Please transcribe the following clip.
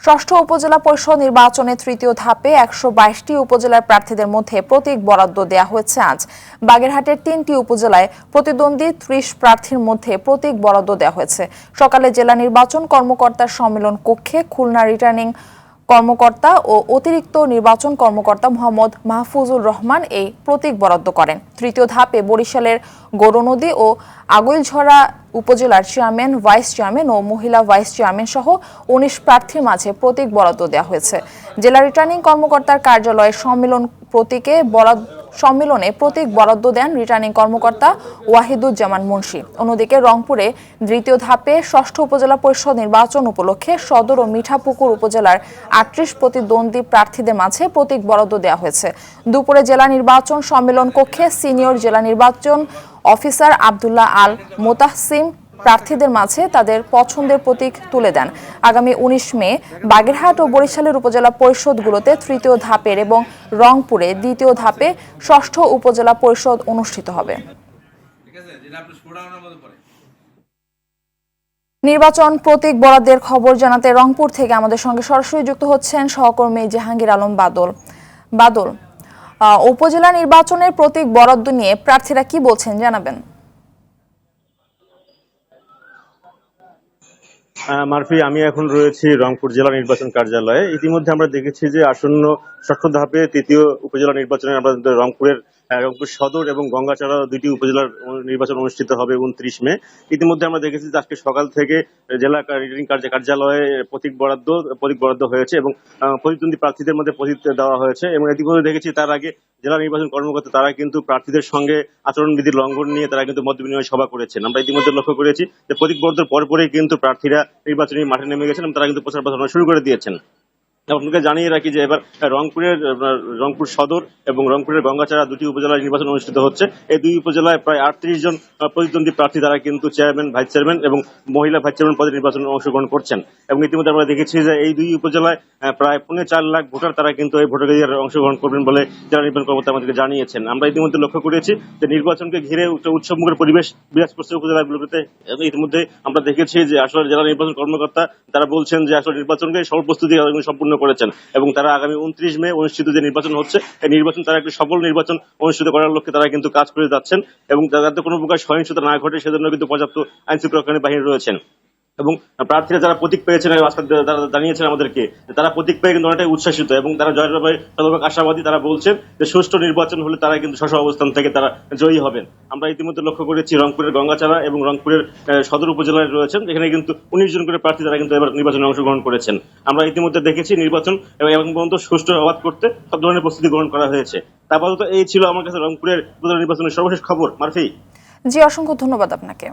ষষ্ঠ উপজেলা পরিষদ নির্বাচনে তৃতীয় ধাপে ১২২টি উপজেলার প্রার্থীদের মধ্যে প্রতীক বরাদ্দ দেওয়া হয়েছে আজ। বাগেরহাটের ৩টি উপজেলায় প্রতিদ্বন্দ্বী ৩০ প্রার্থীর মধ্যে প্রতীক বরাদ্দ দেওয়া হয়েছে। সকালে জেলা নির্বাচন কর্মকর্তার সম্মেলন কক্ষে খুলনা রিটার্নিং কর্মকর্তা ও অতিরিক্ত নির্বাচন কর্মকর্তা মোহাম্মদ মাহফুজুর রহমান এই প্রতীক বরাদ্দ করেন। তৃতীয় ধাপে বরিশালের গৌরনদী ও আগৈলঝরা উপজেলার চেয়ারম্যান, ভাইস চেয়ারম্যান ও মহিলা ভাইস চেয়ারম্যান সহ ১৯ প্রার্থীর মাঝে প্রতীক বরাদ্দ দেওয়া হয়েছে। জেলা রিটার্নিং কর্মকর্তার কার্যালয়ে সম্মেলনে প্রতীক বরাদ্দ দেন রিটার্নিং কর্মকর্তা ওয়াহিদুজ্জামান মুন্সী। অন্যদিকে রংপুরে দ্বিতীয় ধাপে ষষ্ঠ উপজেলা পরিষদ নির্বাচন উপলক্ষে সদর ও মিঠাপুকুর উপজেলার ৩৮ প্রতিদ্বন্দ্বী প্রার্থীদের মাঝে প্রতীক বরাদ্দ দেওয়া হয়েছে। দুপুরে জেলা নির্বাচন সম্মেলন কক্ষে সিনিয়র জেলা নির্বাচন অফিসার আব্দুল্লাহ আল মোতাহসিম প্রার্থীদের মাঝে তাদের পছন্দের প্রতীক তুলে দেন। আগামী ১৯ মে বাগেরহাট ও বরিশালের উপজেলা পরিষদগুলোতে তৃতীয় ধাপের এবং রংপুরে দ্বিতীয় ধাপে ষষ্ঠ উপজেলা পরিষদ অনুষ্ঠিত হবে। নির্বাচন প্রতীক বরাদ্দের খবর জানাতে রংপুর থেকে আমাদের সঙ্গে সরাসরি যুক্ত হচ্ছেন সহকর্মী জাহাঙ্গীর আলম বাদল। উপজেলা নির্বাচনের প্রতীক বরাদ্দ নিয়ে প্রার্থীরা কি বলছেন জানাবেন। মারফি, আমি এখন রয়েছি রংপুর জেলা নির্বাচন কার্যালয়ে। ইতিমধ্যে আমরা দেখেছি যে আসন্ন ষষ্ঠ ধাপে তৃতীয় উপজেলা নির্বাচনে আমাদের রংপুর সদর এবং গঙ্গাচড়া দুইটি উপজেলার নির্বাচন অনুষ্ঠিত হবে ২৯ মে। ইতিমধ্যে আমরা দেখেছি যে আজকে সকাল থেকে জেলা রিটার্নিং কার্যালয়ে প্রতীক বরাদ্দ হয়েছে এবং প্রতিদ্বন্দ্বী প্রার্থীদের মধ্যে প্রতীক দেওয়া হয়েছে। এবং ইতিমধ্যে দেখেছি তার আগে জেলা নির্বাচন কর্মকর্তা তারা কিন্তু প্রার্থীদের সঙ্গে আচরণবিধির লঙ্ঘন নিয়ে তারা কিন্তু মত বিনিময় সভা করেছেন। আমরা ইতিমধ্যে লক্ষ্য করেছি যে প্রতীক বরাদ্দের পরপরই কিন্তু প্রার্থীরা নির্বাচনী মাঠে নেমে গেছেন এবং তারা কিন্তু প্রচার প্রচারণা শুরু করে দিয়েছেন। আপনাকে জানিয়ে রাখি যে এবার রংপুর সদর এবং রংপুরের গঙ্গাচড়া দুটি উপজেলায় নির্বাচন অনুষ্ঠিত হচ্ছে। এই দুই উপজেলায় প্রায় ৩৮ জন প্রতিদ্বন্দ্বী প্রার্থী তারা কিন্তু চেয়ারম্যান, ভাইস চেয়ারম্যান এবং মহিলা ভাইস চেয়ারম্যান পদে নির্বাচনে অংশগ্রহণ করছেন। এবং ইতিমধ্যে আমরা দেখেছি যে এই দুই উপজেলায় প্রায় ৪.৫ লাখ ভোটার তারা কিন্তু এই ভোটাধিকারে অংশগ্রহণ করবেন বলে জেলা নির্বাচন কর্মকর্তা আমাদেরকে জানিয়েছেন। আমরা ইতিমধ্যে লক্ষ্য করেছি যে নির্বাচনকে ঘিরে উৎসবমুখর পরিবেশ বিরাজ করছে উপজেলাগুলোতে। ইতিমধ্যে আমরা দেখেছি যে আসলে জেলা নির্বাচন কর্মকর্তা তারা বলছেন যে আসলে নির্বাচনকে সব প্রস্তুতি সম্পূর্ণ করেছেন এবং তারা আগামী ২৯ মে অনুষ্ঠিত যে নির্বাচন হচ্ছে এই নির্বাচন তারা একটি সফল নির্বাচন অনুষ্ঠিত করার লক্ষ্যে তারা কিন্তু কাজ করে যাচ্ছেন এবং যাতে কোনো প্রকার সহিংসতা না ঘটে সেজন্য কিন্তু পর্যাপ্ত আইন শৃঙ্খলা বাহিনী রয়েছেন। এবং প্রার্থীরা যারা প্রতীক পেয়েছেন জানিয়েছেন আমাদেরকে তারা প্রতীক পেয়ে কিন্তু অনেকটাই উচ্ছ্বাসিত এবং তারা জয়ের ব্যাপারে আশাবাদী। তারা বলছেন যে সুষ্ঠু নির্বাচন হলে তারা কিন্তু স্ব অবস্থান থেকে তারা জয়ী হবেন। আমরা ইতিমধ্যে লক্ষ্য করেছি রংপুরের গঙ্গাচড়া এবং রংপুরের সদর উপজেলায় রয়েছেন, যেখানে কিন্তু ১৯ জন করে প্রার্থী তারা কিন্তু এবার নির্বাচনে অংশগ্রহণ করেছেন। আমরা ইতিমধ্যে দেখেছি নির্বাচন এবং পর্যন্ত সুষ্ঠু অবাধ করতে সব ধরনের প্রস্তুতি গ্রহণ করা হয়েছে। আপাতত এই ছিল আমার কাছে রংপুরের নির্বাচনের সর্বশেষ খবর। মারফি, জি, অসংখ্য ধন্যবাদ আপনাকে।